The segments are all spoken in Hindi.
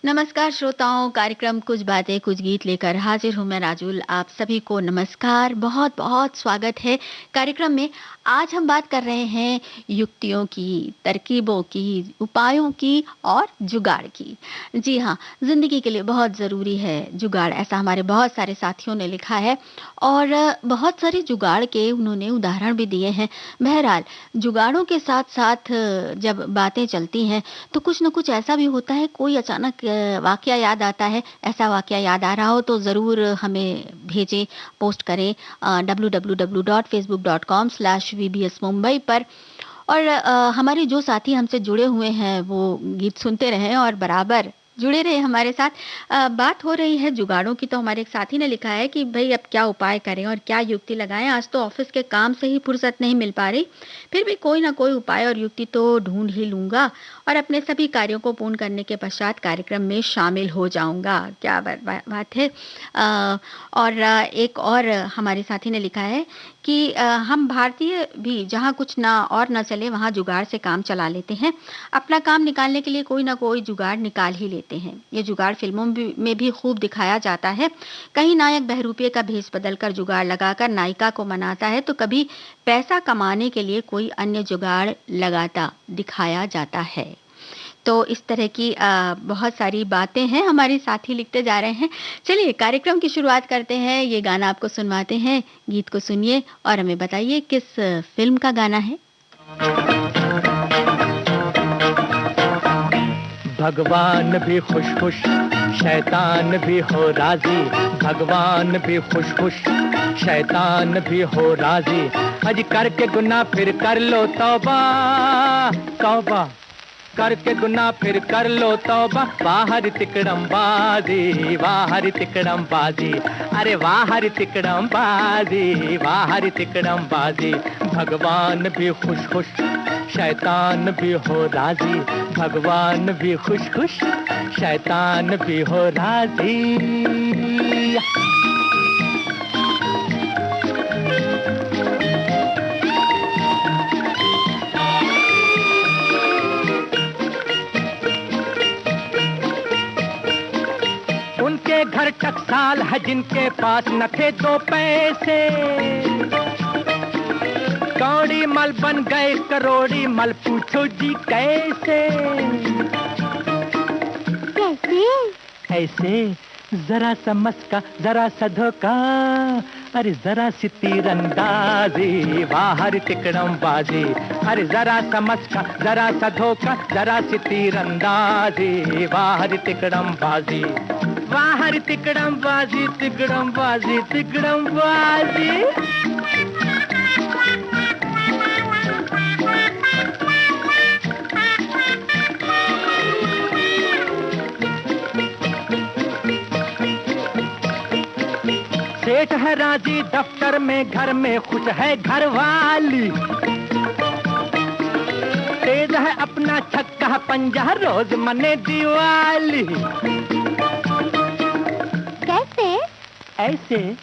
नमस्कार श्रोताओं, कार्यक्रम कुछ बातें कुछ गीत लेकर हाजिर हूं मैं राजुल। आप सभी को नमस्कार, बहुत बहुत स्वागत है कार्यक्रम में। आज हम बात कर रहे हैं युक्तियों की, तरकीबों की, उपायों की और जुगाड़ की। जी हाँ, जिंदगी के लिए बहुत ज़रूरी है जुगाड़, ऐसा हमारे बहुत सारे साथियों ने लिखा है और बहुत सारे जुगाड़ के उन्होंने उदाहरण भी दिए हैं। बहरहाल, जुगाड़ों के साथ साथ जब बातें चलती हैं तो कुछ न कुछ ऐसा भी होता है, कोई अचानक वाक़या याद आता है। ऐसा वाक़या याद आ रहा हो तो ज़रूर हमें भेजें, पोस्ट करें www.facebook.com/vbs mumbai पर। और हमारे जो साथी हमसे जुड़े हुए हैं वो गीत सुनते रहें और बराबर जुड़े रहे हमारे साथ। बात हो रही है जुगाड़ों की, तो हमारे एक साथी ने लिखा है कि भई अब क्या उपाय करें और क्या युक्ति लगाएँ? आज तो ऑफ़िस के काम से ही फुर्सत नहीं मिल पा रही। फिर भी कोई ना कोई उपाय और युक्ति तो ढूँढ ही लूँगा और अपने सभी कार्यों को पूर्ण करने के पश्चात कार्यक्रम में शामिल हो जाऊँगा। क्या बात है। और एक और हमारे साथी ने लिखा है कि हम भारतीय भी जहाँ कुछ ना चले वहाँ जुगाड़ से काम चला लेते हैं। अपना काम निकालने के लिए कोई ना कोई जुगाड़ निकाल ही लेते हैं। ये जुगाड़ फ़िल्मों में भी खूब दिखाया जाता है। कहीं नायक बहरूपिये का भेष बदलकर जुगाड़ लगाकर नायिका को मनाता है, तो कभी पैसा कमाने के लिए कोई अन्य जुगाड़ लगाता दिखाया जाता है। तो इस तरह की बहुत सारी बातें हैं, हमारे साथी लिखते जा रहे हैं। चलिए कार्यक्रम की शुरुआत करते हैं, ये गाना आपको सुनवाते हैं, गीत को सुनिए और हमें बताइए किस फ़िल्म का गाना है? भगवान भी खुश खुश, शैतान भी हो राजी। भगवान भी खुश खुश, शैतान भी हो राजी। अज करके गुनाह फिर कर लो तौबा, तौबा करके गुनाह फिर कर लो तौबा। बाहर तिकड़म बाजी, बाहर तिकड़म बाजी। अरे बाहर तिकड़म बाजी, बाहर तिकड़म बाजी। भगवान भी खुश खुश, शैतान भी हो राजी। भगवान भी खुश खुश, शैतान भी हो राजी। उनके घर टकसाल है जिनके पास न थे दो पैसे। कौड़ी मल बन गए करोड़ी मल, पूछो जी कैसे? कैसे? ऐसे जरा सा मस्का, जरा सा धोखा, अरे जरा सी तीरंदाजी। बाहर तिकड़म बाजी। अरे जरा सा मस्का, जरा सा धोखा, जरा सी तीरंदाजी। बाहर तिकड़म बाजी, बाहर तिकड़म बाजी, तिकड़म बाजी, तिकड़म बाजी। सेठ है राजी दफ्तर में, घर में खुश है घरवाली। तेज है अपना छक्का पंजा, रोज मने दिवाली। कैसे? ऐसे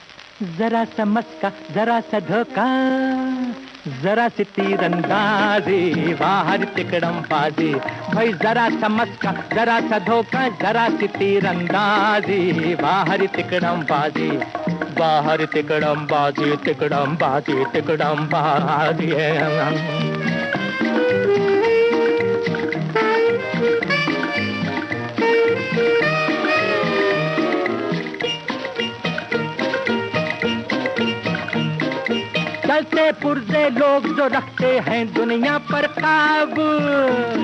जरा सा मस्का, जरा सा धोखा, जरा सी तीरंदाजी। बाहर तिकड़म बाजी। भाई जरा सा मस्का, जरा सा धोखा, जरा सी तीरंदाजी। बाहर तिकड़म बाजी, बाहर तिकड़म बाजी, तिकड़म बाजी, तिकड़म बाजी। चलते पुर्जे लोग जो रखते हैं दुनिया पर काबू,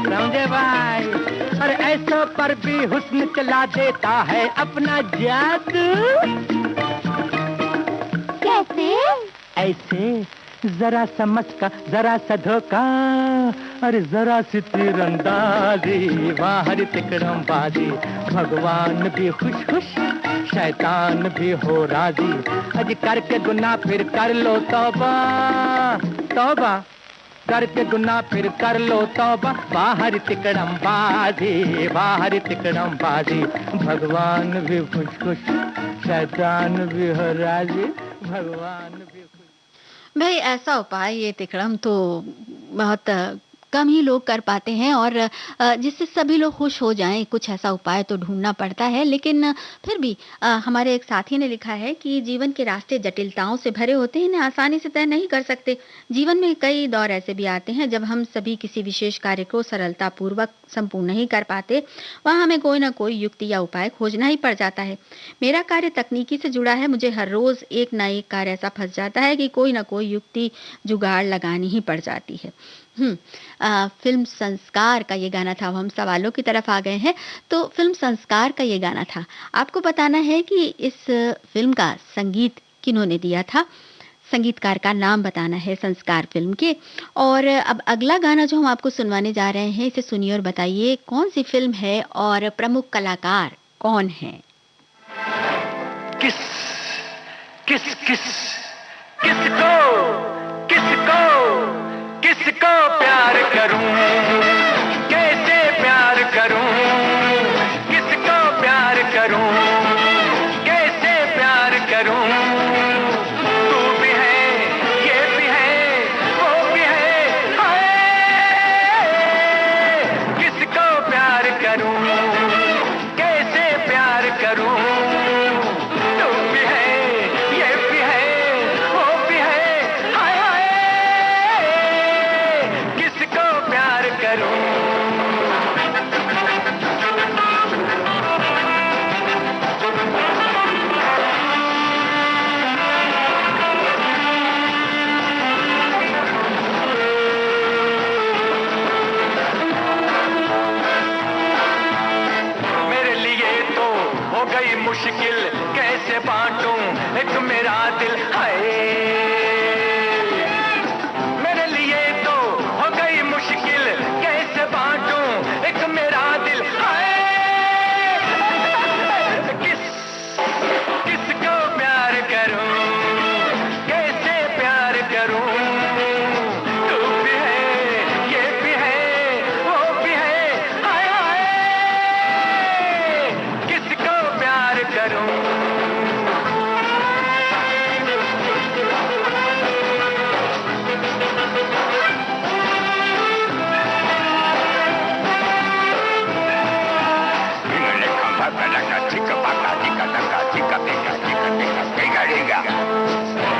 समझे भाई? और ऐसों पर भी हुस्न चला देता है अपना जादू। कैसे? ऐसे जरा सा मस्का, जरा सा धोखा, अरे जरा सी तीरंदाजी। बाहर तिकड़म बाजी। भगवान भी खुश खुश, शैतान भी हो राजी। अज करके गुनाह फिर कर लो तौबा, तौबा करके गुनाह फिर कर लो तौबा। बाहर तिकड़म बाजी, बाहर तिकड़म बाजी। भगवान भी खुश खुश, शैतान भी हो राजी। भगवान भी खुश। भाई ऐसा उपाय, ये तिकड़म तो बहुत कम ही लोग कर पाते हैं और जिससे सभी लोग खुश हो जाएँ, कुछ ऐसा उपाय तो ढूँढना पड़ता है। लेकिन फिर भी हमारे एक साथी ने लिखा है कि जीवन के रास्ते जटिलताओं से भरे होते हैं, इन्हें आसानी से तय नहीं कर सकते। जीवन में कई दौर ऐसे भी आते हैं जब हम सभी किसी विशेष कार्य को सरलतापूर्वक संपूर्ण नहीं कर पाते, वहाँ हमें कोई न कोई युक्ति या उपाय खोजना ही पड़ जाता है। मेरा कार्य तकनीकी से जुड़ा है, मुझे हर रोज़ एक ना एक कार्य ऐसा फँस जाता है कि कोई न कोई युक्ति जुगाड़ लगानी ही पड़ जाती है। हुँ। फ़िल्म संस्कार का ये गाना था, अब हम सवालों की तरफ आ गए हैं। तो फ़िल्म संस्कार का ये गाना था। आपको बताना है कि इस फ़िल्म का संगीत किन्होंने दिया था? संगीतकार का नाम बताना है संस्कार फ़िल्म के। और अब अगला गाना जो हम आपको सुनवाने जा रहे हैं, इसे सुनिए और बताइए कौन-सी फ़िल्म है और प्रमुख कलाकार कौन हैं? किस किस किस किसको किसको किसको प्यार करूं, कैसे प्यार करूं, किसको प्यार करूं, कैसे प्यार करूं, तू भी है, ये भी है, वो भी है, हाय, किसको प्यार करूं, कैसे प्यार करूं, तू भी है, ये भी है, वो भी है, हाय हाय, किसको प्यार करूं। मेरे लिए तो हो गई मुश्किल, कैसे बांटूं एक मेरा दिल, हाय, मेरे लिए तो हो गई मुश्किल, कैसे बांटूं एक मेरा दिल, हाय, किस किसको प्यार करूं, कैसे प्यार करूं, तू भी है, ये भी है, वो भी है, हाय हाय, किसको प्यार करूं।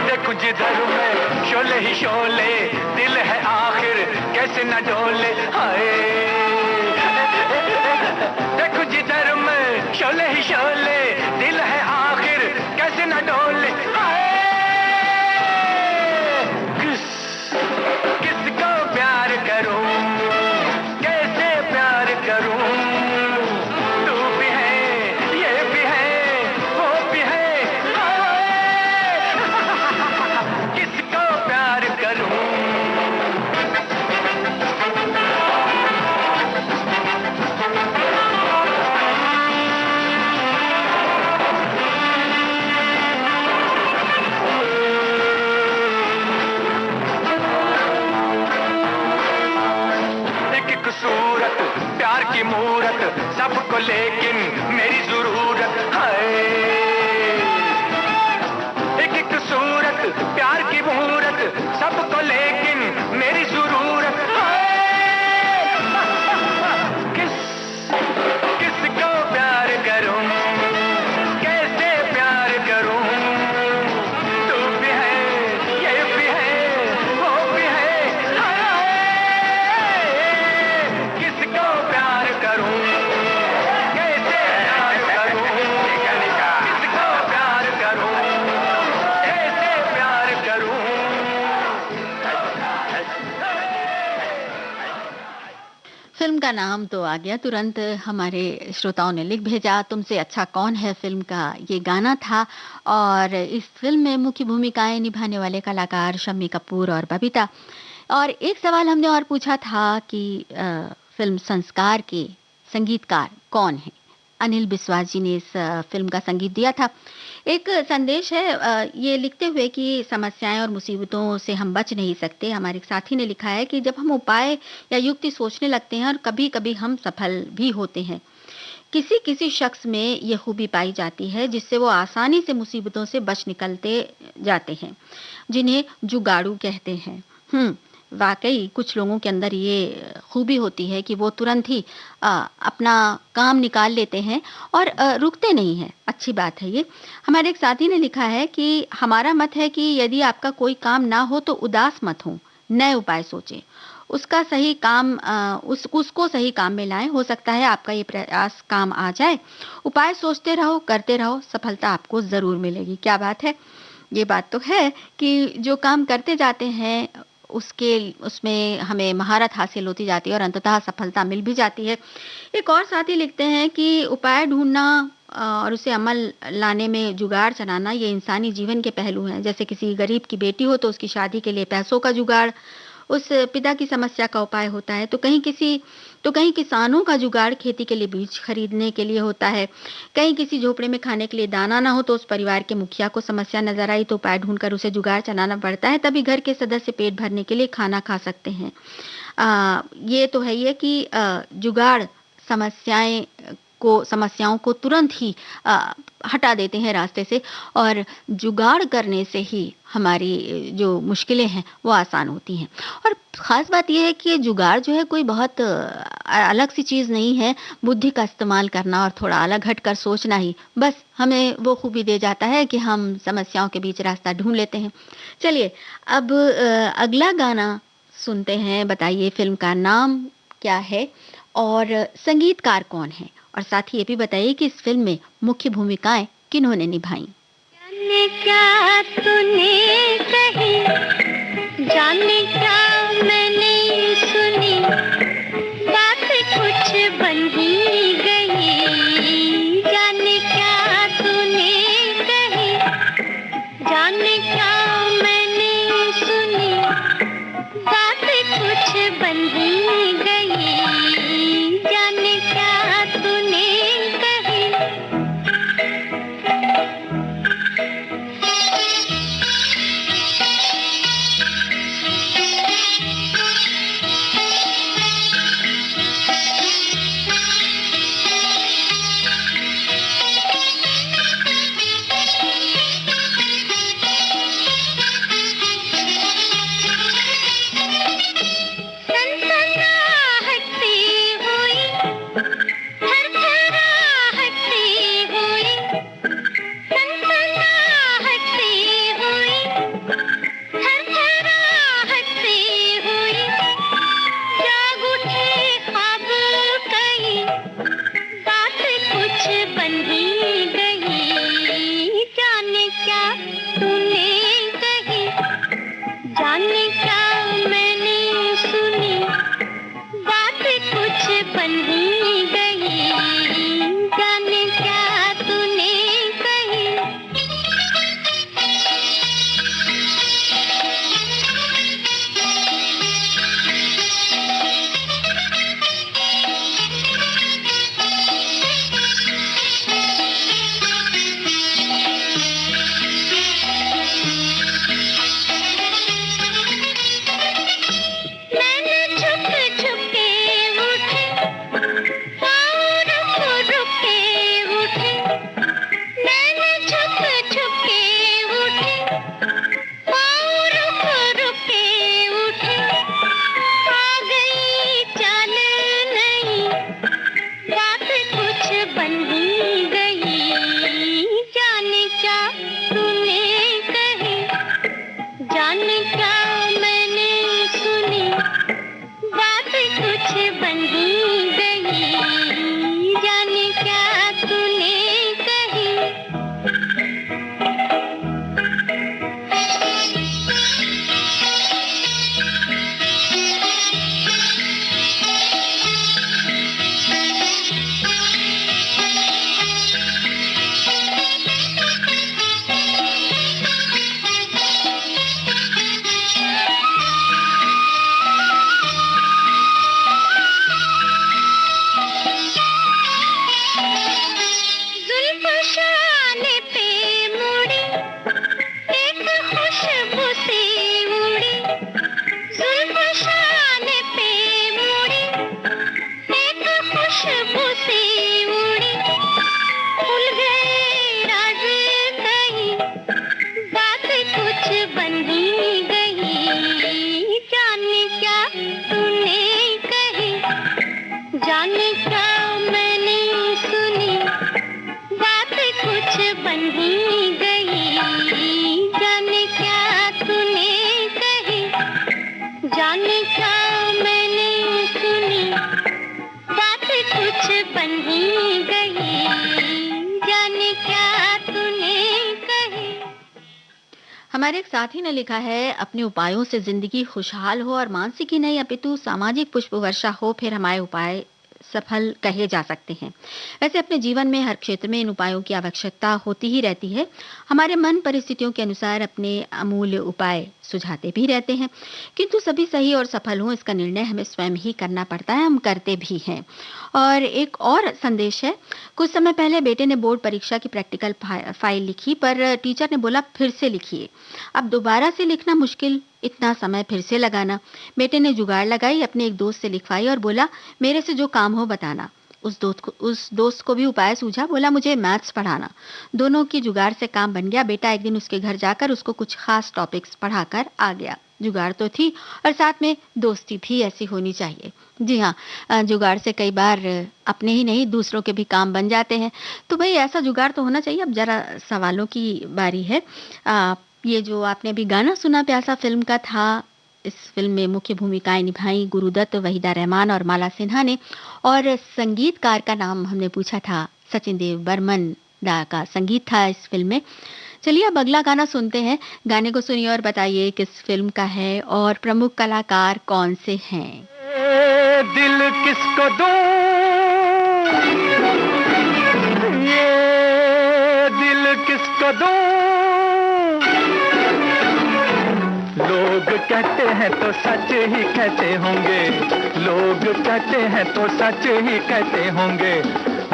देखो जिधर में शोले ही शोले, दिल है आखिर कैसे न डोले, हाय, देखो जिधर में शोले ही शोले, दिल है आखिर कैसे न डोले, हाय, किस किसको प्यार करूं, कैसे प्यार करूं, तू भी है, ये भी है, वो भी है, हाय, किसको प्यार करूं। एक एक सूरत प्यार की मूरत, सबको लेकिन मेरी जरूरत, है एक एक सूरत प्यार की मूरत, सबको लेकिन मेरी जरूरत, है किस किसको प्यार करूं, कैसे प्यार करूं, तू भी है, ये भी है, वो भी है, हाय, किसको प्यार करूं, कैसे प्यार करूं, किसको प्यार करूं, कैसे प्यार करूं। फ़िल्म का नाम तो आ गया, तुरंत हमारे श्रोताओं ने लिख भेजा, तुमसे अच्छा कौन है फ़िल्म का ये गाना था। और इस फ़िल्म में मुख्य भूमिकाएँ निभाने वाले कलाकार शम्मी कपूर और बबीता। और एक सवाल हमने और पूछा था कि फ़िल्म संस्कार के संगीतकार कौन हैं? अनिल बिस्वास जी ने इस फ़िल्म का संगीत दिया था। एक संदेश है ये लिखते हुए कि समस्याएँ और मुसीबतों से हम बच नहीं सकते। हमारे एक साथी ने लिखा है कि जब हम उपाय या युक्ति सोचने लगते हैं और कभी-कभी हम सफल भी होते हैं। किसी-किसी शख्स में ये खूबी पाई जाती है जिससे वो आसानी से मुसीबतों से बच निकलते जाते हैं, जिन्हें जुगाड़ू कहते हैं। वाक़ई कुछ लोगों के अंदर ये खूबी होती है कि वो तुरंत ही अपना काम निकाल लेते हैं और रुकते नहीं हैं, अच्छी बात है ये। हमारे एक साथी ने लिखा है कि हमारा मत है कि यदि आपका कोई काम ना हो तो उदास मत हों, नए उपाय सोचें। उसका सही काम उसको सही काम में लाएँ, हो सकता है आपका ये प्रयास काम आ जाए। उपाय सोचते रहो, करते रहो, सफलता आपको ज़रूर मिलेगी। क्या बात है! ये बात तो है कि जो काम करते जाते हैं उसके उसमें हमें महारत हासिल होती जाती है और अंततः सफलता मिल भी जाती है। एक और साथी लिखते हैं कि उपाय ढूँढना और उसे अमल लाने में जुगाड़ चलाना ये इंसानी जीवन के पहलू हैं। जैसे किसी गरीब की बेटी हो तो उसकी शादी के लिए पैसों का जुगाड़, उस पिता की समस्या का उपाय होता है। तो कहीं किसानों का जुगाड़ खेती के लिए बीज खरीदने के लिए होता है। कहीं किसी झोपड़े में खाने के लिए दाना ना हो तो उस परिवार के मुखिया को समस्या नज़र आई तो उपाय ढूँढकर उसे जुगाड़ चलाना पड़ता है, तभी घर के सदस्य पेट भरने के लिए खाना खा सकते हैं। ये तो है ही है कि जुगाड़ समस्याओं को तुरंत ही अ, हटा देते हैं रास्ते से और जुगाड़ करने से ही हमारी जो मुश्किलें हैं वो आसान होती हैं। और ख़ास बात ये है कि ये जुगाड़ जो है कोई बहुत अलग सी चीज़ नहीं है, बुद्धि का इस्तेमाल करना और थोड़ा अलग हटकर सोचना ही बस हमें वो खूबी दे जाता है कि हम समस्याओं के बीच रास्ता ढूँढ लेते हैं। चलिए अब अगला गाना सुनते हैं, बताइए फ़िल्म का नाम क्या है और संगीतकार कौन है? और साथ ही ये भी बताइए कि इस फ़िल्म में मुख्य भूमिकाएँ किन्होंने निभाई? जाने क्या तूने कही, जाने क्या मैंने सुनी, बात कुछ बन ही गई। जाने क्या तूने कही, जाने क्या मैंने सुनी, बात कुछ बन ही गई। जाने क्या तूने कही। सनसनाहटती हुई, थरथराहटती हुई, सनसनाहटती हुई, थरथराहटती हुई, जाग उठे ख्वाब कई, बात कुछ बन ही गई। जाने क्या तूने कही, जाने क्या मैंने सुनी, बात कुछ बन ही गई। जाने क्या तूने कही। हमारे एक साथी ने लिखा है, अपने उपायों से जिंदगी खुशहाल हो और मानसिक ही नहीं अपितु सामाजिक पुष्प वर्षा हो, फिर हमारे उपाय सफल कहे जा सकते हैं। वैसे अपने जीवन में हर क्षेत्र में इन उपायों की आवश्यकता होती ही रहती है। हमारे मन परिस्थितियों के अनुसार अपने अमूल्य उपाय सुझाते भी रहते हैं, किंतु सभी सही और सफल हों इसका निर्णय हमें स्वयं ही करना पड़ता है, हम करते भी हैं। और एक और संदेश है, कुछ समय पहले बेटे ने बोर्ड परीक्षा की प्रैक्टिकल फाइल लिखी, पर टीचर ने बोला फिर से लिखिए। अब दोबारा से लिखना मुश्किल, इतना समय फिर से लगाना। बेटे ने जुगाड़ लगाई, अपने एक दोस्त से लिखवाई और बोला मेरे से जो काम हो बताना। उस दोस्त को भी उपाय सूझा, बोला मुझे मैथ्स पढ़ाना। दोनों की जुगाड़ से काम बन गया। बेटा एक दिन उसके घर जाकर उसको कुछ खास टॉपिक्स पढ़ाकर आ गया। जुगाड़ तो थी और साथ में दोस्ती भी ऐसी होनी चाहिए। जी हाँ, जुगाड़ से कई बार अपने ही नहीं दूसरों के भी काम बन जाते हैं। तो भई ऐसा जुगाड़ तो होना चाहिए। अब ज़रा सवालों की बारी है। ये जो आपने अभी गाना सुना प्यासा फ़िल्म का था, इस फ़िल्म में मुख्य भूमिकाएँ निभाई गुरुदत्त, वहीदा रहमान और माला सिन्हा ने, और संगीतकार का नाम हमने पूछा था, सचिन देव बर्मन दा का संगीत था इस फ़िल्म में। चलिए अब अगला गाना सुनते हैं। गाने को सुनिए और बताइए किस फ़िल्म का है और प्रमुख कलाकार कौन से हैं? ये दिल किसको दूं, ये दिल किसको दूं, लोग कहते हैं तो सच ही कहते होंगे, लोग कहते हैं तो सच ही कहते होंगे।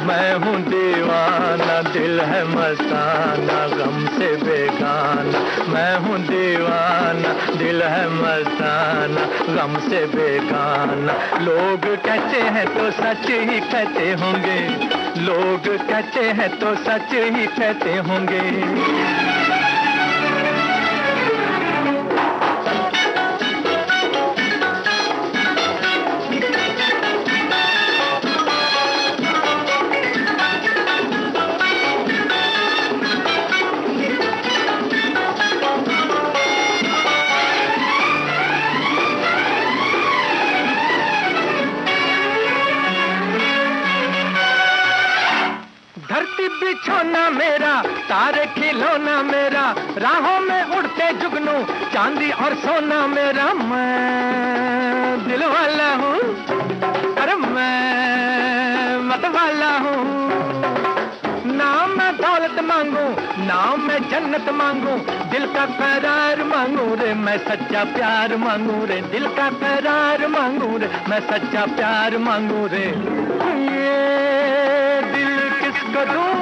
मैं हूँ दीवाना, दिल है मस्ताना, गम से बेगाना। मैं हूँ दीवाना, दिल है मस्ताना, गम से बेगाना। लोग कहते हैं तो सच ही कहते होंगे, लोग कहते हैं तो सच ही कहते होंगे। धरती बिछोना मेरा, तारे खिलौना मेरा, राहों में उड़ते जुगनू, चांदी और सोना मेरा। मैं दिल वाला हूँ, अरे मैं मत वाला हूँ। ना मैं दौलत मांगू, ना मैं जन्नत मांगू, दिल का करार मांगू रे, मैं सच्चा प्यार मांगू रे, दिल का करार मांगू रे, मैं सच्चा प्यार मांगू रे। ये दिल किसको दूं,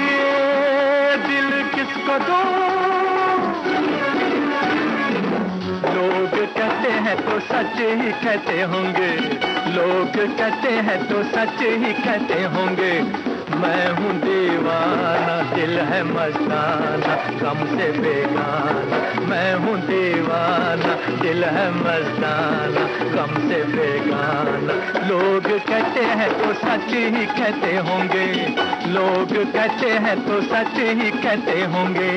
ये दिल किसको दूं, लोग कहते हैं तो सच ही कहते होंगे, लोग कहते हैं तो सच ही कहते होंगे। मैं हूँ दीवाना, दिल है मस्ताना, गम से बेगाना। मैं हूँ दीवाना, दिल है मस्ताना, गम से बेगाना। लोग कहते हैं तो सच ही कहते होंगे, लोग कहते हैं तो सच ही कहते होंगे।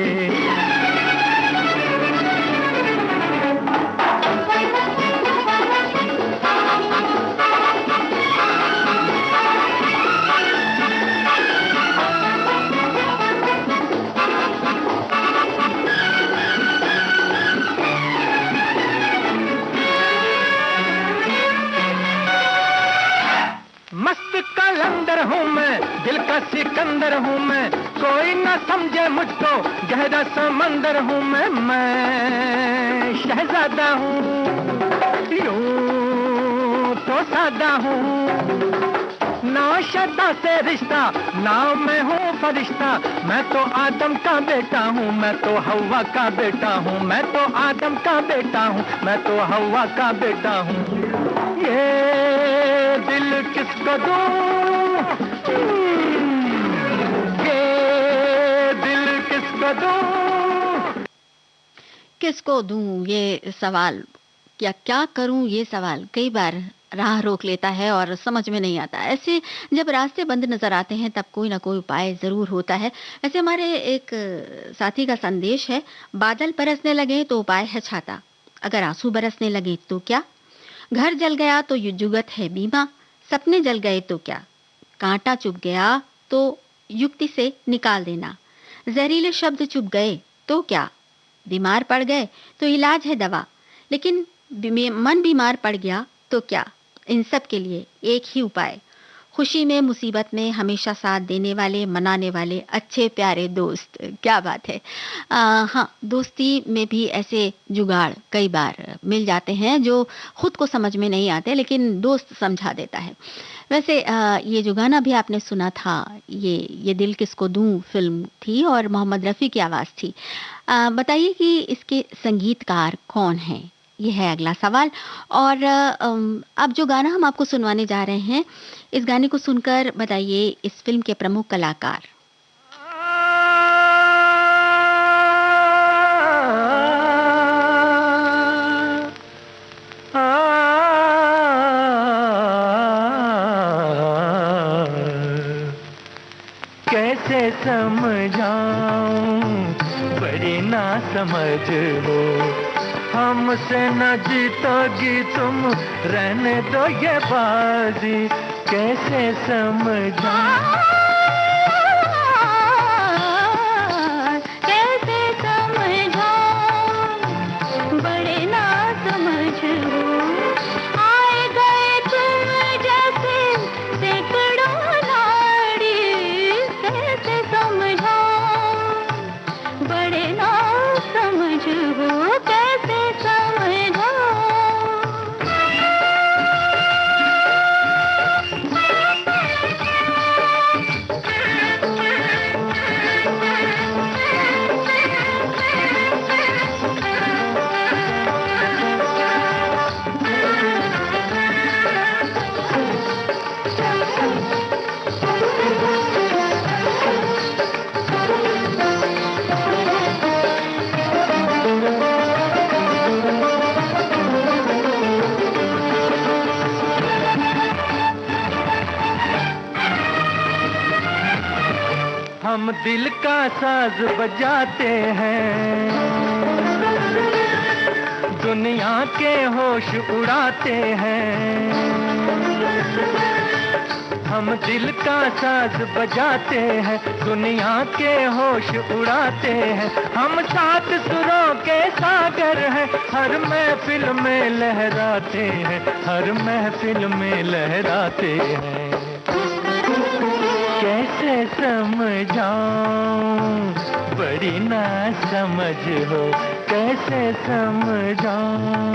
मस्त कलंदर हूँ मैं, दिल का सिकंदर हूँ मैं, कोई न समझे मुझको, गहरा समंदर हूँ मैं शहजादा हूँ, यूं तो सादा हूँ। ना शदा से रिश्ता, ना मैं हूँ फरिश्ता, मैं तो आदम का बेटा हूँ, मैं तो हवा का बेटा हूँ, मैं तो आदम का बेटा हूँ, मैं तो हवा का बेटा हूँ। ये दिल किसको दूं, ये दिल किसको दूं, किसको दूं ये सवाल, क्या क्या करूं ये सवाल कई बार राह रोक लेता है और समझ में नहीं आता। ऐसे जब रास्ते बंद नजर आते हैं तब कोई ना कोई उपाय जरूर होता है। ऐसे हमारे एक साथी का संदेश है, बादल बरसने लगे तो उपाय है छाता, अगर आंसू बरसने लगे तो क्या, घर जल गया तो जुगत है बीमा, सपने जल गए तो क्या, कांटा चुभ गया तो युक्ति से निकाल देना, जहरीले शब्द चुप गए तो क्या, बीमार पड़ गए तो इलाज है दवा, लेकिन मन बीमार पड़ गया तो क्या। इन सब के लिए एक ही उपाय, खुशी में मुसीबत में हमेशा साथ देने वाले, मनाने वाले अच्छे प्यारे दोस्त। क्या बात है। हाँ, दोस्ती में भी ऐसे जुगाड़ कई बार मिल जाते हैं जो खुद को समझ में नहीं आते, लेकिन दोस्त समझा देता है। वैसे ये जो गाना भी आपने सुना था, ये दिल किसको दूं फिल्म थी और मोहम्मद रफ़ी की आवाज़ थी। बताइए कि इसके संगीतकार कौन हैं? ये है अगला सवाल। और अब जो गाना हम आपको सुनवाने जा रहे हैं, इस गाने को सुनकर बताइए इस फ़िल्म के प्रमुख कलाकार। कैसे समझाऊं, बड़ी ना समझ हो, हमसे न जीतोगी तुम, रहने दो ये बाजी, कैसे समझाऊं। कैसे समझाऊं, बड़े ना समझ हो, आए गए तुम जैसे सैकड़ों नाड़ी, कैसे समझाऊं, बड़े ना समझ हो, कैसे हम दिल का साज बजाते हैं, दुनिया के होश उड़ाते हैं। हम दिल का साज बजाते हैं, दुनिया के होश उड़ाते हैं। हम सात सुरों के सागर हैं, हर महफिल में लहराते हैं, हर महफिल में लहराते हैं। कैसे समझाऊं, बड़ी ना समझ हो, कैसे समझाऊं।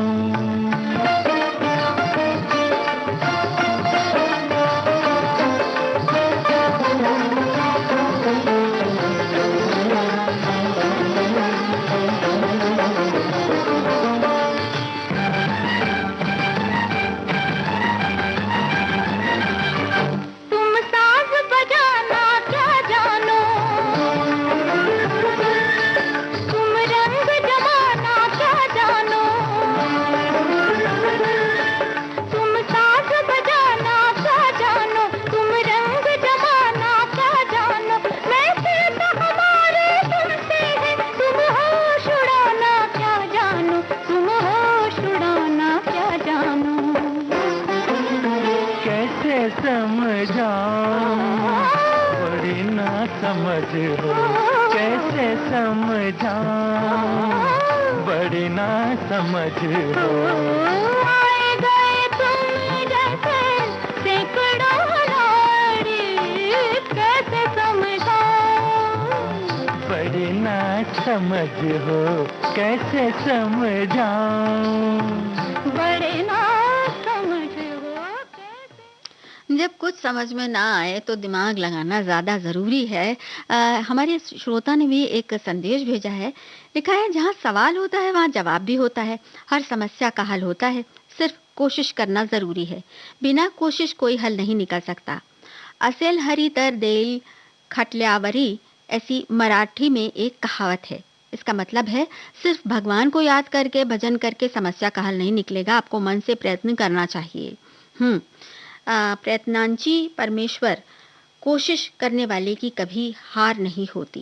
बड़ी ना समझ हो, कैसे समझाऊं, बड़ी ना समझ हो। आए गए तुम जैसे सैकड़ों नाड़ी, कैसे समझाऊं, बड़ी ना समझ हो, कैसे समझाऊं, बड़े ना जब कुछ समझ में ना आए तो दिमाग लगाना ज़्यादा ज़रूरी है। हमारे श्रोता ने भी एक संदेश भेजा है, लिखा है जहाँ सवाल होता है वहाँ जवाब भी होता है, हर समस्या का हल होता है, सिर्फ कोशिश करना ज़रूरी है, बिना कोशिश कोई हल नहीं निकल सकता। असेल हरी तर देल खटल्यावरी, ऐसी मराठी में एक कहावत है। इसका मतलब है सिर्फ भगवान को याद करके भजन करके समस्या का हल नहीं निकलेगा, आपको मन से प्रयत्न करना चाहिए। प्रयत्नांची परमेश्वर, कोशिश करने वाले की कभी हार नहीं होती।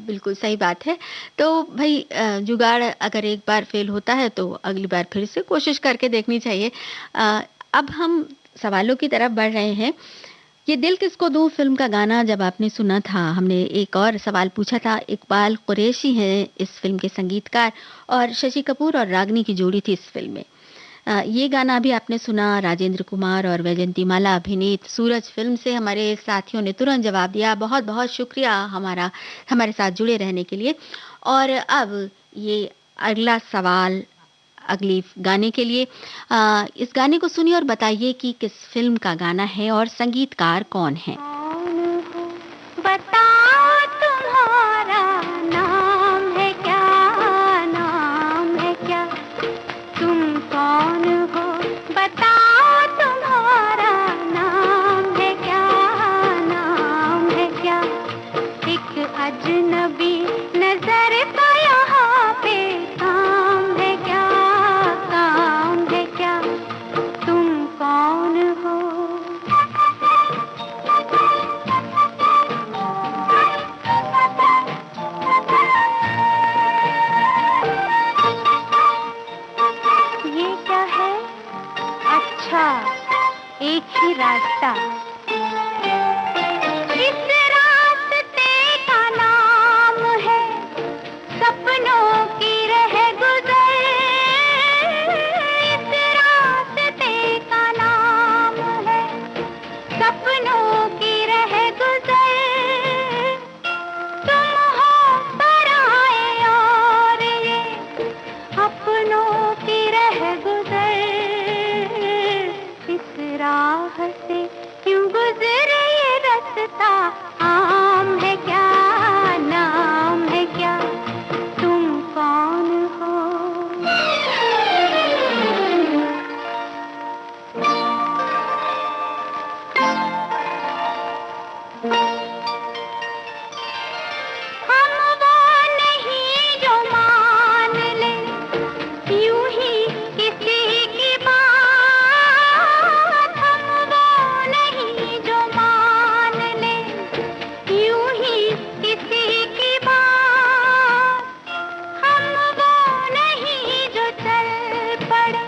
बिल्कुल सही बात है। तो भाई जुगाड़ अगर एक बार फेल होता है तो अगली बार फिर से कोशिश करके देखनी चाहिए। अब हम सवालों की तरफ बढ़ रहे हैं। ये दिल किसको दूँ फ़िल्म का गाना जब आपने सुना था, हमने एक और सवाल पूछा था। इकबाल कुरैशी हैं इस फ़िल्म के संगीतकार और शशि कपूर और रागिनी की जोड़ी थी इस फ़िल्म में। ये गाना भी आपने सुना, राजेंद्र कुमार और वैजंतीमाला अभिनीत सूरज फ़िल्म से। हमारे साथियों ने तुरंत जवाब दिया, बहुत-बहुत शुक्रिया हमारे साथ जुड़े रहने के लिए। और अब ये अगला सवाल अगली गाने के लिए। इस गाने को सुनिए और बताइए कि किस फ़िल्म का गाना है और संगीतकार कौन है? कौन हो बताओ, तुम्हारा नाम है क्या, नाम है क्या, तुम कौन हो बताओ, तुम्हारा नाम है क्या, नाम है क्या, एक अजनबी नजर का यहाँ पे काम है क्या, काम है क्या, तुम कौन हो। ये क्या है, अच्छा एक ही रास्ता, इस रास्ते का नाम है सपनों की रह गुजर, इस रास्ते का नाम है सपनों की रह गुजर, तुम हो पराए और ये अपनों की रह गुजर, इस राह से क्यों गुजरे ये रास्ता, आम है क्या, नाम है क्या, तुम कौन हो। हम वो नहीं जो मान ले यूं ही किसी की बात, हम वो नहीं जो मान ले यूं ही किसी की बात, हम वो नहीं जो चल पड़े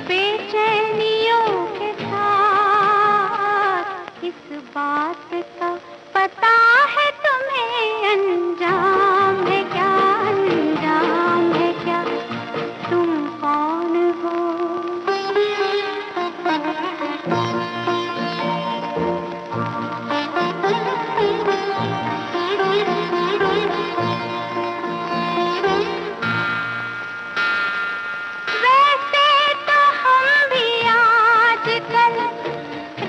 बेचैनियों के साथ, इस बात का पता है तुम्हें, अंजाम है क्या, अंजाम है क्या, तुम कौन हो। वैसे तो हम भी आजकल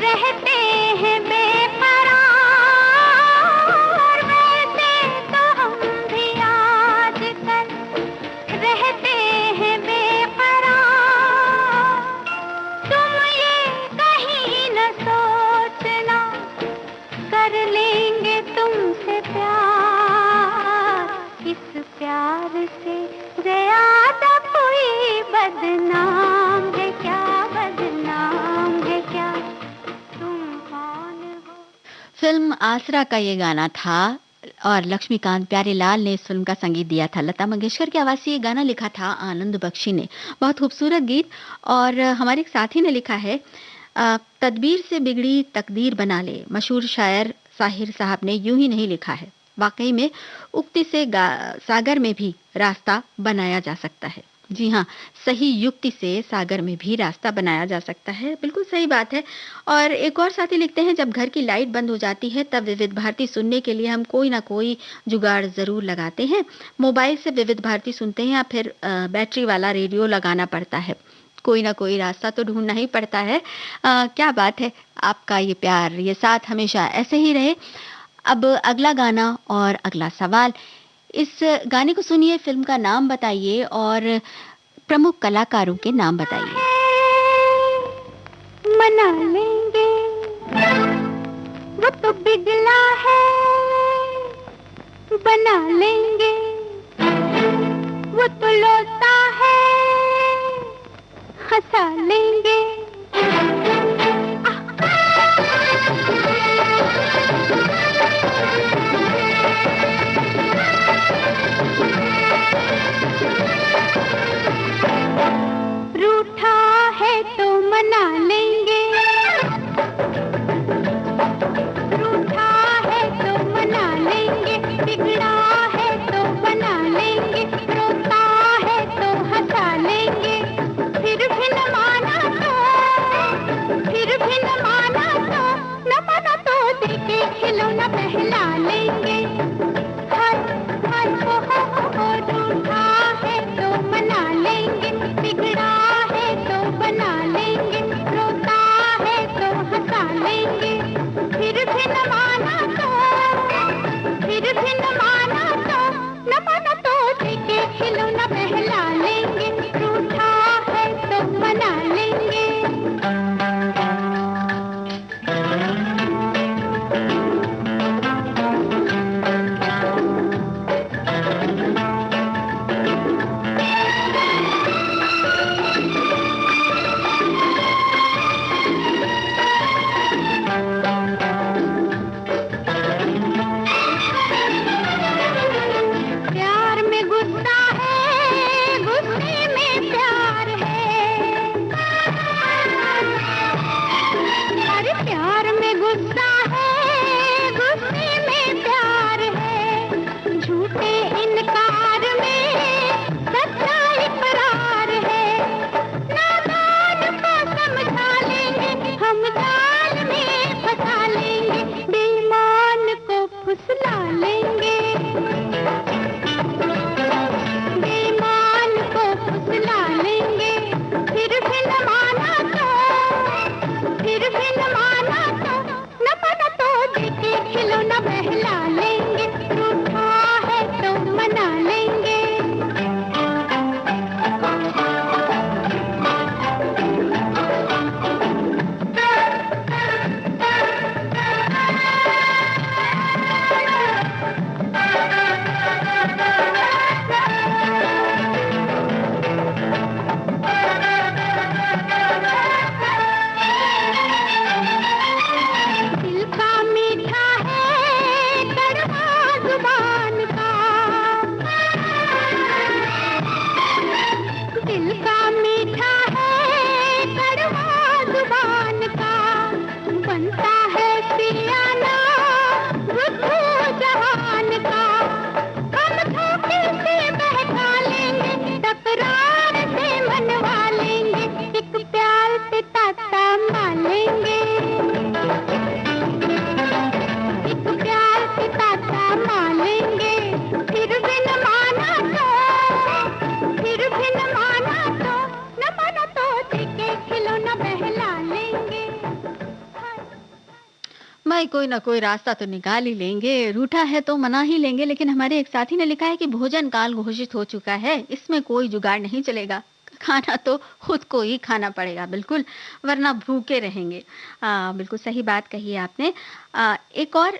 रहते हैं बेपरार, वैसे तो हम भी आजकल रहते हैं बेपरार, तुम ये कहीं न सोचना कर लेंगे तुमसे प्यार, इस प्यार से ज्यादा कोई बदनाम है क्या, बदनाम है क्या, तुम कौन हो। फ़िल्म आसरा का ये गाना था और लक्ष्मीकांत प्यारेलाल ने इस फ़िल्म का संगीत दिया था। लता मंगेशकर की आवाज़ से ये गाना लिखा था आनंद बख्शी ने। बहुत खूबसूरत गीत। और हमारे एक साथी ने लिखा है, तदबीर से बिगड़ी तकदीर बना ले, मशहूर शायर साहिर साहब ने यूं ही नहीं लिखा है। वाकई में उक्ति से सागर में भी रास्ता बनाया जा सकता है। जी हाँ, सही युक्ति से सागर में भी रास्ता बनाया जा सकता है। बिल्कुल सही बात है। और एक और साथी लिखते हैं, जब घर की लाइट बंद हो जाती है तब विविध भारती सुनने के लिए हम कोई ना कोई जुगाड़ ज़रूर लगाते हैं। मोबाइल से विविध भारती सुनते हैं या फिर बैटरी वाला रेडियो लगाना पड़ता है। कोई ना कोई रास्ता तो ढूंढना ही पड़ता है। क्या बात है, आपका ये प्यार, ये साथ हमेशा ऐसे ही रहे। अब अगला गाना और अगला सवाल। इस गाने को सुनिए, फ़िल्म का नाम बताइए और प्रमुख कलाकारों के नाम बताइए। मना लेंगे वो तो बिगला है, बना लेंगे वो तो लौटा है, हंसा लेंगे। रूठा है तो मना लेंगे, खिलौना बहला लेंगे। हाय हाय हो रूठा है तो मना लेंगे, बिगड़ा है तो बना लेंगे, रोता है तो हंसा लेंगे। फिर भी न माना तो, फिर भी न माना तो, न माना तो देके खिलौना बहला लेंगे, रूठा है तो मना लेंगे। प्यार में गुस्सा है, गुस्से में प्यार है। अरे प्यार में गुस्सा है, गुस्से में प्यार है। झूठे इनकार में सच्चा इकरार है। नादान को समझा लेंगे, हम जाल में फंसा लेंगे, बेईमान को फुसला लेंगे, बेईमान को फुसला लेंगे। फिर भी न माना तो, फिर भी न माना तो, न माना तो देके खिलौना बहला लेंगे, रूठा है तो मना लेंगे। दिल का मीठा है कड़वा जुबान का, दिल का मीठा है कड़वा जुबान का। बनता है सियाना बुद्धू जहान का। हम धोखे से बहका लेंगे, तकरार से मनवा लेंगे, एक प्यार से ताता मालेंगे, एक प्यार से ताता मालेंगे। फिर भी न माना तो, फिर भी न माना तो, न माना तो देके खिलौना बहला लेंगे। भाई कोई ना कोई रास्ता तो निकाल ही लेंगे, रूठा है तो मना ही लेंगे। लेकिन हमारे एक साथी ने लिखा है कि भोजन काल घोषित हो चुका है, इसमें कोई जुगाड़ नहीं चलेगा, खाना तो खुद को ही खाना पड़ेगा, बिल्कुल, वरना भूखे रहेंगे। बिल्कुल सही बात कही है आपने। एक और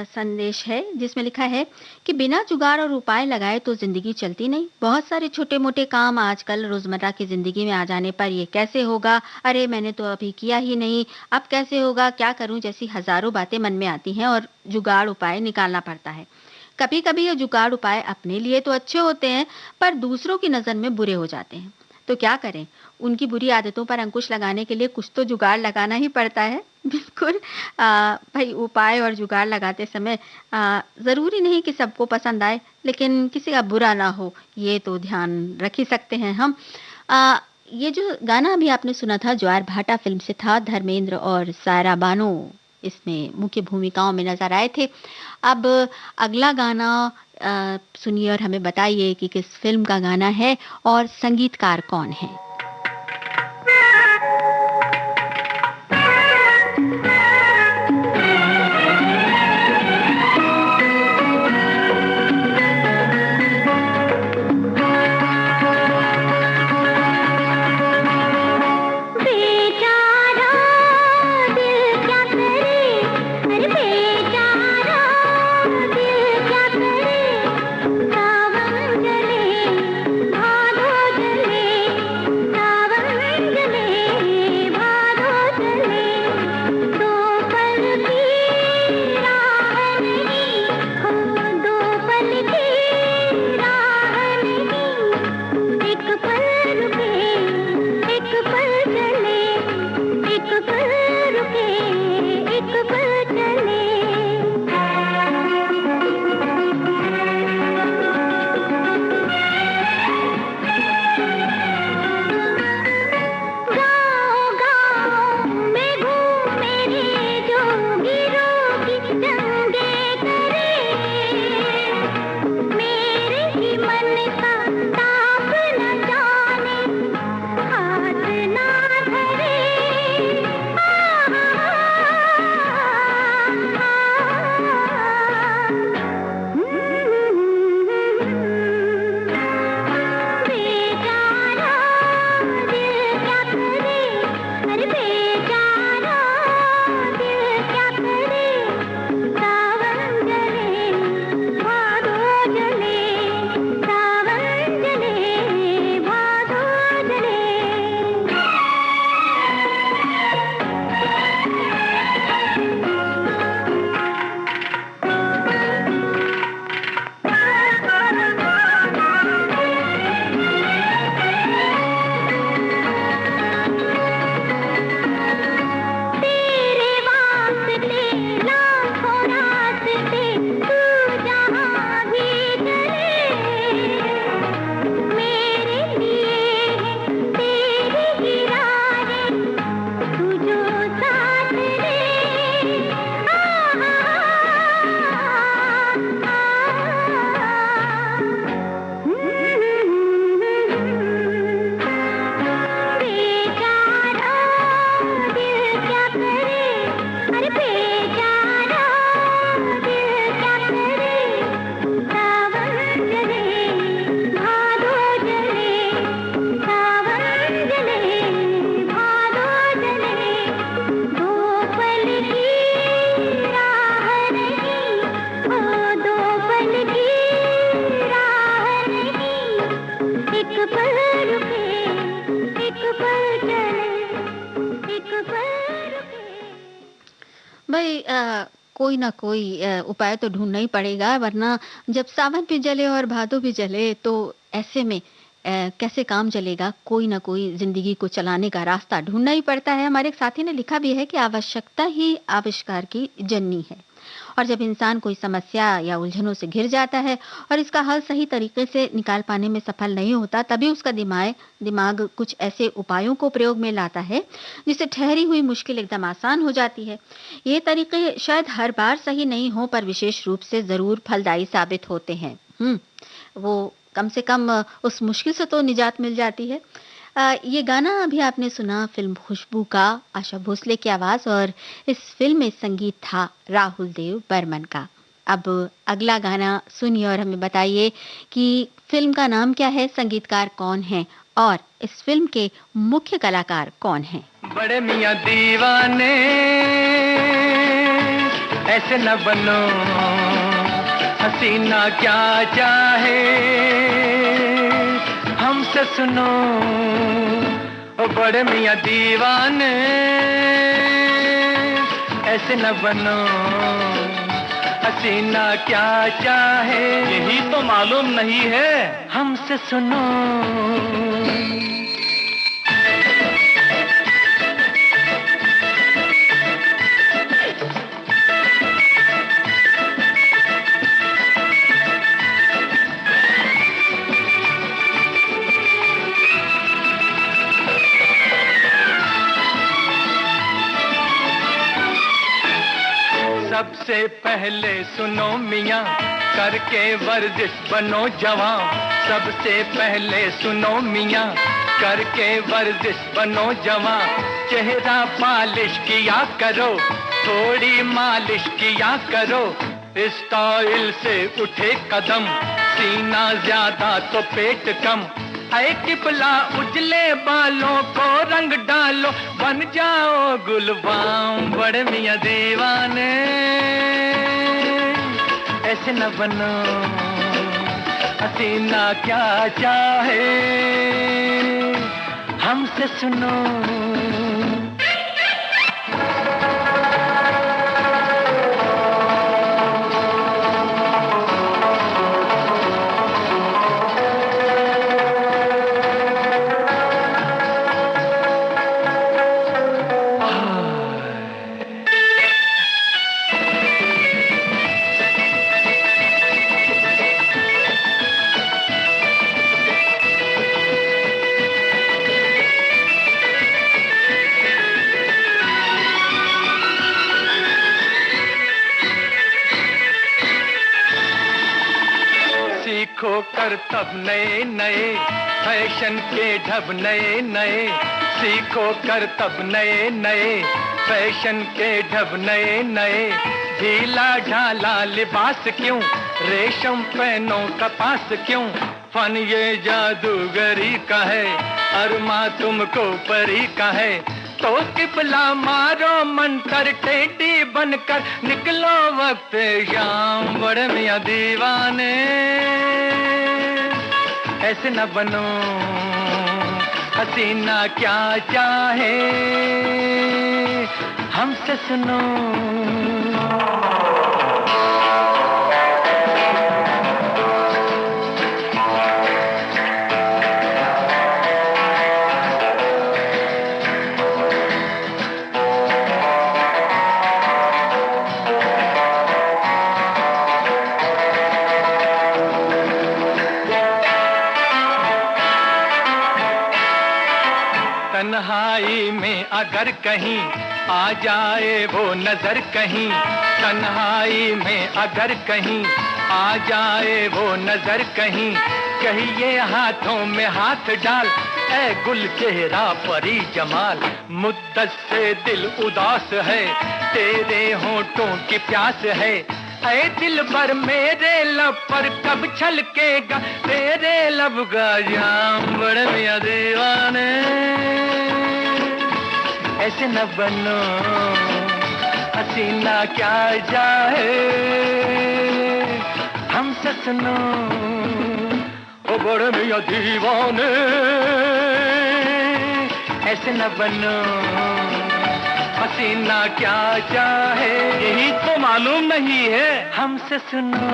संदेश है जिसमें लिखा है कि बिना जुगाड़ और उपाय लगाए तो जिंदगी चलती नहीं। बहुत सारे छोटे मोटे काम आजकल रोजमर्रा की जिंदगी में आ जाने पर ये कैसे होगा, अरे मैंने तो अभी किया ही नहीं, अब कैसे होगा, क्या करूं, जैसी हजारों बातें मन में आती हैं और जुगाड़ उपाय निकालना पड़ता है। कभी कभी ये जुगाड़ उपाय अपने लिए तो अच्छे होते हैं पर दूसरों की नजर में बुरे हो जाते हैं। तो क्या करें, उनकी बुरी आदतों पर अंकुश लगाने के लिए कुछ तो जुगाड़ लगाना ही पड़ता है। बिल्कुल। भाई उपाय और जुगाड़ लगाते समय जरूरी नहीं कि सबको पसंद आए, लेकिन किसी का बुरा ना हो ये तो ध्यान रख ही सकते हैं हम। ये जो गाना अभी आपने सुना था ज्वार भाटा फिल्म से था, धर्मेंद्र और सायरा बानो इसमें मुख्य भूमिकाओं में नजर आए थे। अब अगला गाना सुनिए और हमें बताइए कि किस फिल्म का गाना है और संगीतकार कौन है। सावन जले, भादो जले, भाई कोई ना कोई उपाय तो ढूँढना ही पड़ेगा, वरना जब सावन भी जले और भादों भी जले तो ऐसे में कैसे काम चलेगा? कोई ना कोई ज़िंदगी को चलाने का रास्ता ढूँढना ही पड़ता है। हमारे एक साथी ने लिखा भी है कि आवश्यकता ही आविष्कार की जननी है। और जब इंसान कोई समस्या या उलझनों से घिर जाता है और इसका हल सही तरीके से निकाल पाने में सफल नहीं होता, तभी उसका दिमाग कुछ ऐसे उपायों को प्रयोग में लाता है जिससे ठहरी हुई मुश्किल एकदम आसान हो जाती है। ये तरीके शायद हर बार सही नहीं हो, पर विशेष रूप से जरूर फलदायी साबित होते हैं। वो कम से कम उस मुश्किल से तो निजात मिल जाती है। ये गाना अभी आपने सुना फ़िल्म खुशबू का, आशा भोसले की आवाज़, और इस फ़िल्म में संगीत था राहुल देव बर्मन का। अब अगला गाना सुनिए और हमें बताइए कि फ़िल्म का नाम क्या है, संगीतकार कौन है और इस फ़िल्म के मुख्य कलाकार कौन हैं? बड़े मियाँ दीवाने ऐसे न बनो, हसीना क्या चाहे हमसे सुनो। ओ बड़े मियाँ दीवाने ऐसे न बनो, हसीना क्या चाहे यही तो मालूम नहीं है हमसे सुनो। सबसे पहले सुनो मियाँ, करके वर्जिश बनो जवां। सबसे पहले सुनो मियाँ, करके वर्जिश बनो जवां। चेहरा पालिश किया करो, थोड़ी मालिश किया करो। स्टाइल से उठे कदम, सीना ज्यादा तो पेट कम। ऐ टिपला उजले बालों को रंग डालो, बन जाओ गुलबाम। बड़े मियाँ दीवाने ऐसे न बनो, हसीना क्या चाहे हमसे सुनो। सीखो कर तब नए नए फैशन के ढब नए नए। सीखो कर तब नए नए फैशन के ढब नए नए। ढीला ढाला लिबास क्यों, रेशम पहनो कपास क्यों। फन ये जादूगरी का है, अरमा तुमको परी का है। तो किबला मारो मंतर, टेढ़ी बनकर निकलो वक्त शाम। बड़े मियाँ दीवाने ऐसे न बनो, हसीना क्या चाहे हमसे सुनो। तन्हाई में अगर कहीं आ जाए वो नजर कहीं। तन्हाई में अगर कहीं आ जाए वो नजर कहीं। कहिए हाथों में हाथ डाल, ऐ गुल चेहरा परी जमाल। मुद्दत से दिल उदास है, तेरे होठों की प्यास है। ऐ दिल भर मेरे लब पर कब छलकेगा तेरे लब का जाम। बड़े मियाँ दीवाने ऐसे न बनो, हसीना क्या चाहे हमसे सुनो। ओ बड़े मियाँ दीवाने ऐसे न बनो, हसीना क्या चाहे यही तो मालूम नहीं है। हमसे सुनो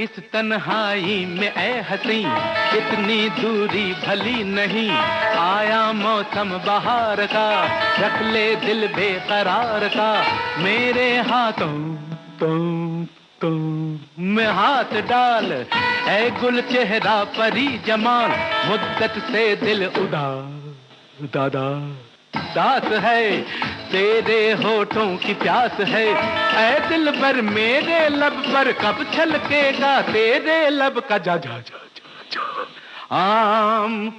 इस तन्हाई में ऐ हसी इतनी दूरी भली नहीं। आया मौसम बहार का रख ले दिल बेकरार का। मेरे हाथों तुम में हाथ डाल ऐ गुल चेहरा परी जमाल। मुद्दत से दिल उदास है तेरे होठों की प्यास है। ऐ दिल पर मेरे लब पर कब छलकेगा तेरे लब का जा जा जा जा जा आम।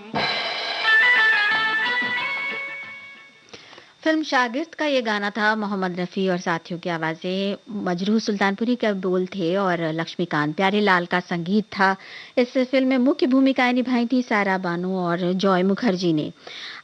फिल्म शागिर्द का ये गाना था। मोहम्मद रफ़ी और साथियों की आवाज़ें, मजरूह सुल्तानपुरी के बोल थे और लक्ष्मीकांत प्यारेलाल का संगीत था। इस फिल्म में मुख्य भूमिकाएं निभाई थी सारा बानो और जॉय मुखर्जी ने।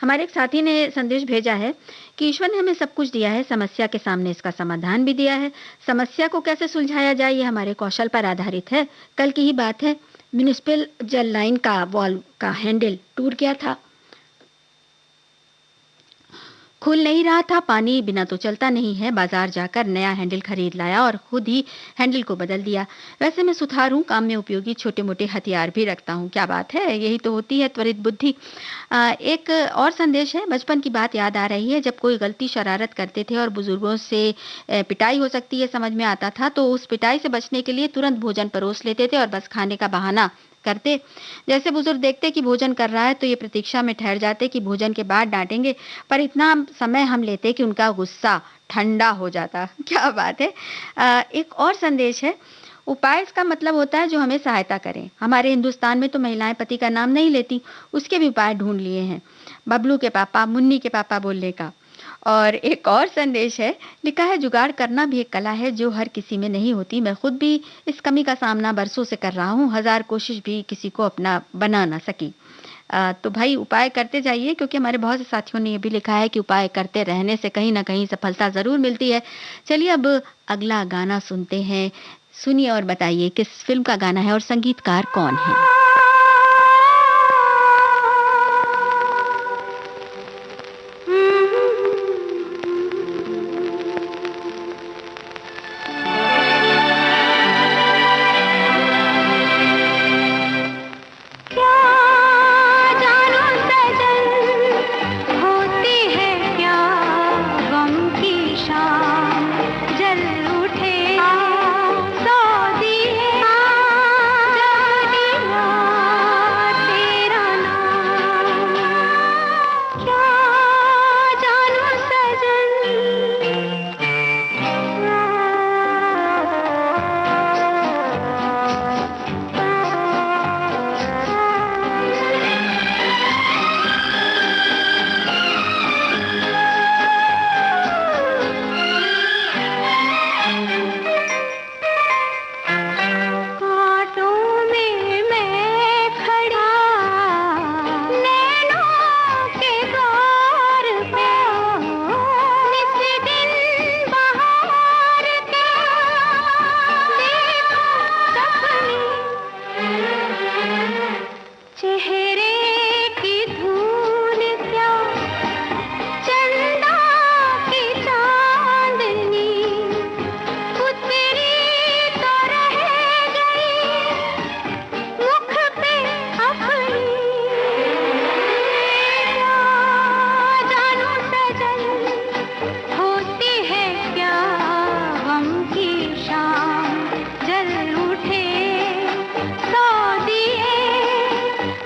हमारे एक साथी ने संदेश भेजा है कि ईश्वर ने हमें सब कुछ दिया है, समस्या के सामने इसका समाधान भी दिया है। समस्या को कैसे सुलझाया जाए ये हमारे कौशल पर आधारित है। कल की ही बात है, म्युनिसिपल जल लाइन का वॉल्व का हैंडल टूट गया था, खुल नहीं रहा था। पानी बिना तो चलता नहीं है। बाजार जाकर नया हैंडल खरीद लाया और खुद ही हैंडल को बदल दिया। वैसे मैं सुथार हूँ, काम में उपयोगी छोटे मोटे हथियार भी रखता हूँ। क्या बात है, यही तो होती है त्वरित बुद्धि। एक और संदेश है, बचपन की बात याद आ रही है। जब कोई गलती शरारत करते थे और बुजुर्गों से पिटाई हो सकती है समझ में आता था, तो उस पिटाई से बचने के लिए तुरंत भोजन परोस लेते थे और बस खाने का बहाना करते। जैसे बुजुर्ग देखते कि भोजन कर रहा है तो ये प्रतीक्षा में ठहर जाते कि भोजन के बाद डांटेंगे, पर इतना समय हम लेते कि उनका गुस्सा ठंडा हो जाता। क्या बात है। एक और संदेश है, उपाय इसका मतलब होता है जो हमें सहायता करें। हमारे हिंदुस्तान में तो महिलाएं पति का नाम नहीं लेती, उसके भी उपाय ढूंढ लिए हैं। बबलू के पापा, मुन्नी के पापा बोलने का। और एक और संदेश है, लिखा है जुगाड़ करना भी एक कला है जो हर किसी में नहीं होती। मैं खुद भी इस कमी का सामना बरसों से कर रहा हूँ, 1000 कोशिश भी किसी को अपना बना ना सकी। तो भाई उपाय करते जाइए, क्योंकि हमारे बहुत से साथियों ने ये भी लिखा है कि उपाय करते रहने से कहीं ना कहीं सफलता जरूर मिलती है। चलिए अब अगला गाना सुनते हैं। सुनिए और बताइए किस फिल्म का गाना है और संगीतकार कौन है।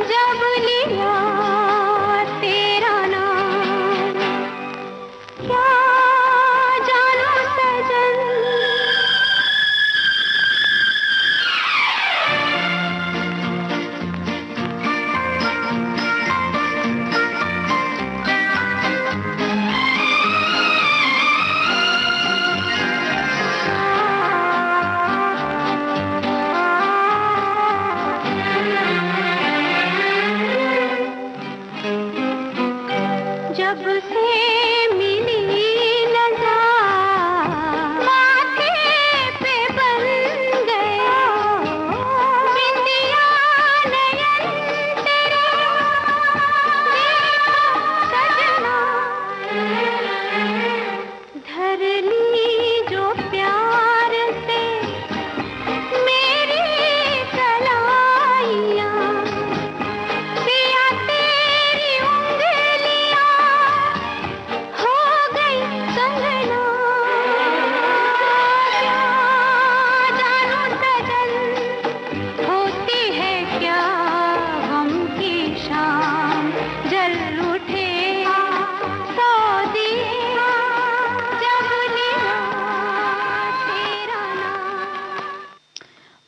जा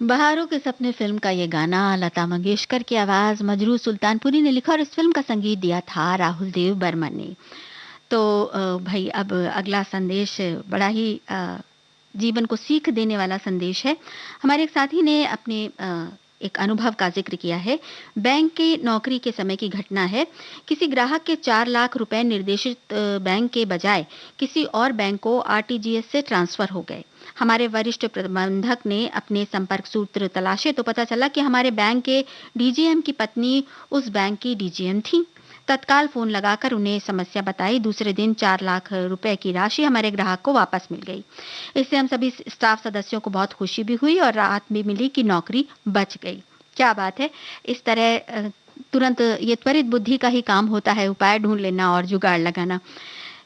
बहारों के सपने फिल्म का ये गाना लता मंगेशकर की आवाज मजरू सुल्तानपुरी ने लिखा और इस फिल्म का संगीत दिया था राहुल देव बर्मन ने। तो भाई अब अगला संदेश बड़ा ही जीवन को सीख देने वाला संदेश है। हमारे एक साथी ने अपने एक अनुभव का जिक्र किया है। बैंक की नौकरी के समय की घटना है। किसी ग्राहक के 4 लाख रुपए निर्देशित बैंक के बजाय किसी और बैंक को आरटीजीएस से ट्रांसफर हो गए। हमारे वरिष्ठ प्रबंधक ने अपने संपर्क सूत्र तलाशे तो पता चला कि हमारे बैंक के डीजीएम की पत्नी उस बैंक की डीजीएम थी। तत्काल फोन लगाकर उन्हें समस्या बताई। दूसरे दिन 4 लाख रुपए की राशि हमारे ग्राहक को वापस मिल गई। इससे हम सभी स्टाफ सदस्यों को बहुत खुशी भी हुई और राहत भी मिली कि नौकरी बच गई। क्या बात है। इस तरह तुरंत ये त्वरित बुद्धि का ही काम होता है, उपाय ढूंढ लेना और जुगाड़ लगाना।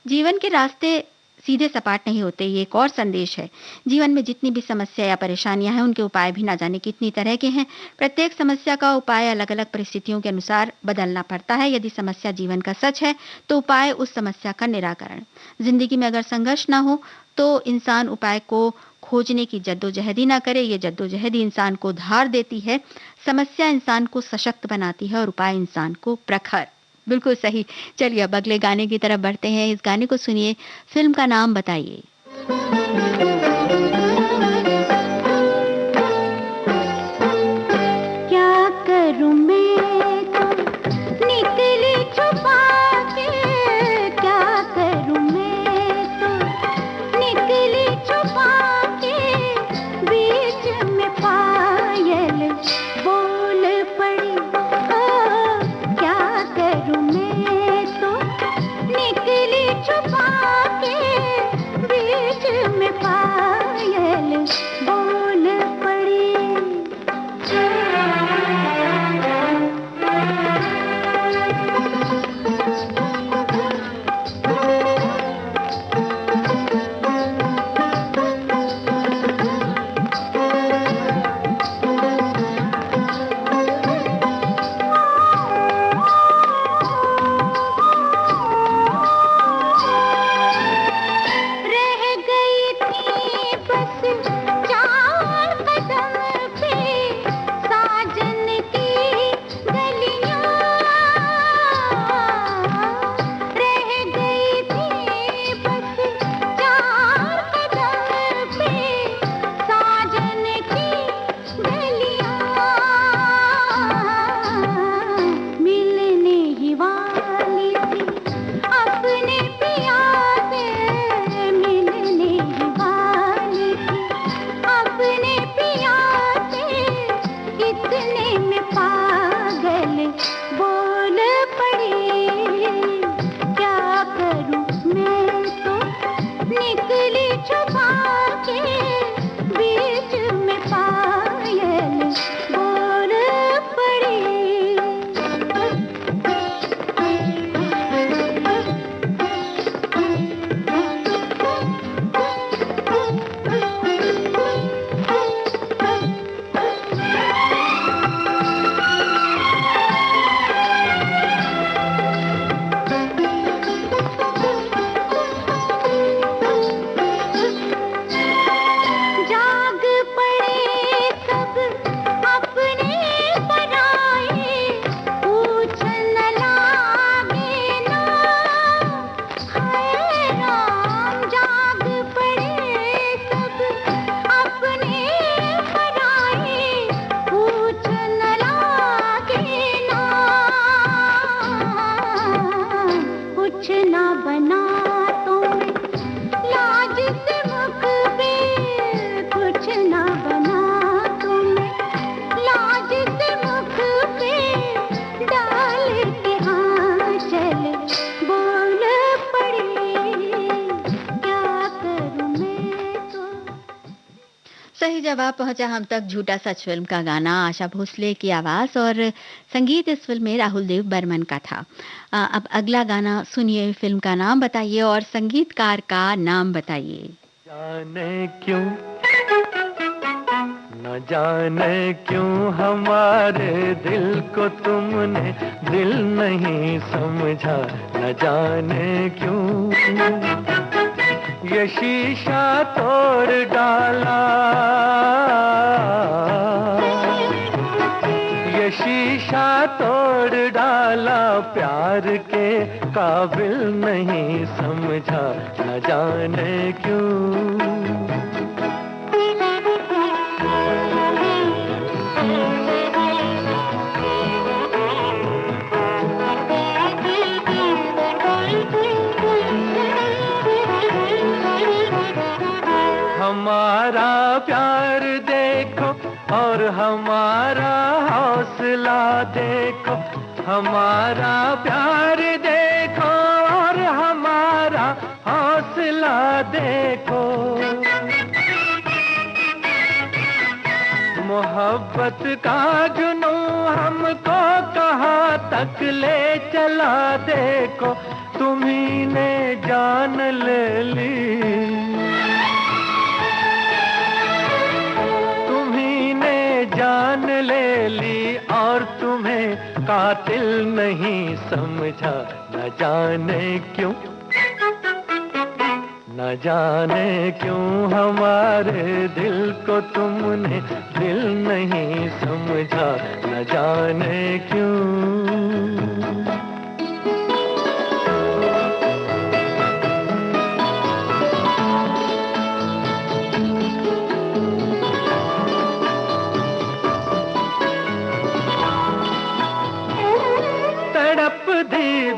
जीवन के रास्ते सीधे सपाट नहीं होते, ये एक और संदेश है। जीवन में जितनी भी समस्या या परेशानियां हैं उनके उपाय भी ना जाने कितनी तरह के हैं। प्रत्येक समस्या का उपाय अलग अलग परिस्थितियों के अनुसार बदलना पड़ता है। यदि समस्या जीवन का सच है तो उपाय उस समस्या का निराकरण। जिंदगी में अगर संघर्ष ना हो तो इंसान उपाय को खोजने की जद्दोजहद ही ना करे। ये जद्दोजहद ही इंसान को धार देती है। समस्या इंसान को सशक्त बनाती है और उपाय इंसान को प्रखर। बिल्कुल सही। चलिए अब अगले गाने की तरफ बढ़ते हैं। इस गाने को सुनिए। फिल्म का नाम बताइए। क्या करूं मैं तो निकली छुपा के, क्या करूं मैं तो निकली छुपा के, बीच में पायल बोल पड़ी। क्या करूं मैं तो निकली छुपा के, बीच में पायल बोल पड़ी। रह गई थी बस 4 कदम पे साजन की गलियां। रह गई थी बस 4 कदम पे साजन की गलियां। मिलने ही वाली थी अपने पिया से, मिलने ही वाली थी अपने पिया से, इतने में पागल बोल पड़ी। क्या करूं मैं तो निकली छुपा के, बीच में पायल बोल पड़ी। जाग पड़े सब अपने पराए, पूछन लागे ना। हाय राम, जाग पड़े सब अपने पराए, पूछन लागे ना। कुछ ना बना तो मैं लाज से मुख पे, कुछ ना बना तो मैं लाज से मुख पे, डाल के आंचल बोल पड़ी। क्या करूं मैं तो। सही जवाब पहुंचा हम तक। झूठा सच फिल्म का गाना आशा भोसले की आवाज और संगीत इस फिल्म में राहुल देव बर्मन का था। अब अगला गाना सुनिए। फिल्म का नाम बताइए और संगीतकार का नाम बताइए। जाने क्यों, न जाने क्यों हमारे दिल को तुमने दिल नहीं समझा। न जाने क्यों ये शीशा तोड़ डाला, शीशा तोड़ डाला, प्यार के काबिल नहीं समझा, न जाने क्यों। हमारा प्यार देखो और हमारा हौसला देखो, हमारा प्यार देखो और हमारा हौसला देखो। मोहब्बत का जुनून हमको कहाँ तक ले चला देखो, तुम्ही ने जान ले ली, जान ले ली और तुम्हें कातिल नहीं समझा, न जाने क्यों, न जाने क्यों हमारे दिल को तुमने दिल नहीं समझा, न जाने क्यों।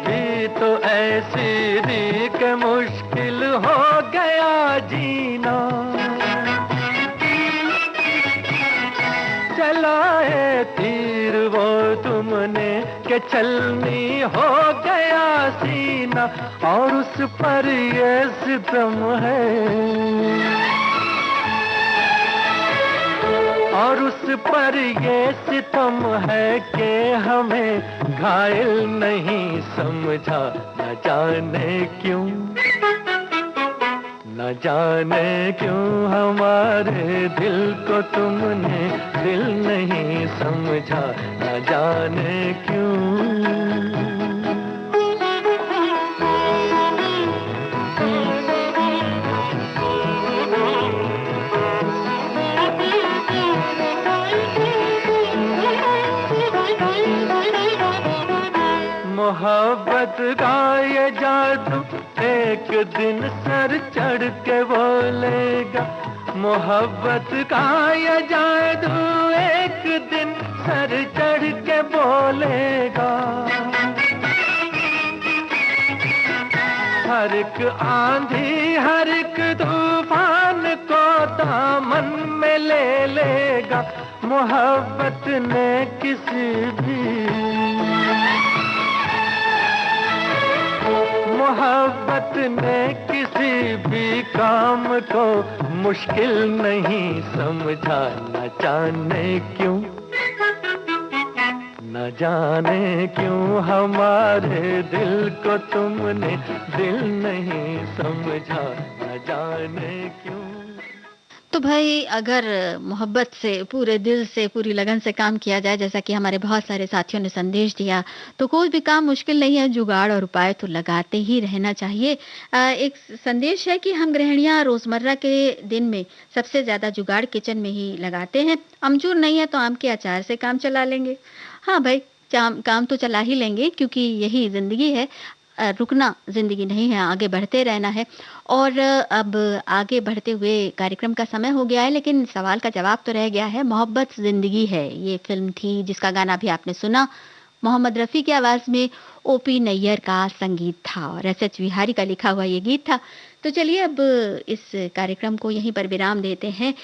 भी तो ऐसी थी कि मुश्किल हो गया जीना, चलाए तीर वो तुमने कि छलनी हो गया सीना, और उस पर ये सितम है, और उस पर ये सितम है कि हमें घायल नहीं समझा, न जाने क्यों, न जाने क्यों हमारे दिल को तुमने दिल नहीं समझा, न जाने क्यों। मोहब्बत का ये जादू एक दिन सर चढ़ के बोलेगा, मोहब्बत का ये जादू एक दिन सर चढ़ के बोलेगा। हर एक आंधी हर एक तूफान को दामन में ले लेगा, मोहब्बत ने किसी भी, मोहब्बत ने किसी भी काम को मुश्किल नहीं समझा, न जाने क्यों, न जाने क्यों हमारे दिल को तुमने दिल नहीं समझा, न जाने क्यों। तो भाई अगर मोहब्बत से पूरे दिल से पूरी लगन से काम किया जाए, जैसा कि हमारे बहुत सारे साथियों ने संदेश दिया, तो कोई भी काम मुश्किल नहीं है, जुगाड़ और उपाय तो लगाते ही रहना चाहिए। एक संदेश है कि हम गृहिणियां रोजमर्रा के दिन में सबसे ज्यादा जुगाड़ किचन में ही लगाते हैं, अमचूर नहीं है तो आम के अचार से काम चला लेंगे। हाँ भाई, काम तो चला ही लेंगे क्योंकि यही जिंदगी है, रुकना जिंदगी नहीं है, आगे बढ़ते रहना है। और अब आगे बढ़ते हुए कार्यक्रम का समय हो गया है, लेकिन सवाल का जवाब तो रह गया है। मोहब्बत जिंदगी है ये फिल्म थी जिसका गाना भी आपने सुना, मोहम्मद रफी की आवाज में ओपी नैयर का संगीत था और एस.एच. बिहारी का लिखा हुआ ये गीत था। तो चलिए अब इस कार्यक्रम को यहीं पर विराम देते हैं।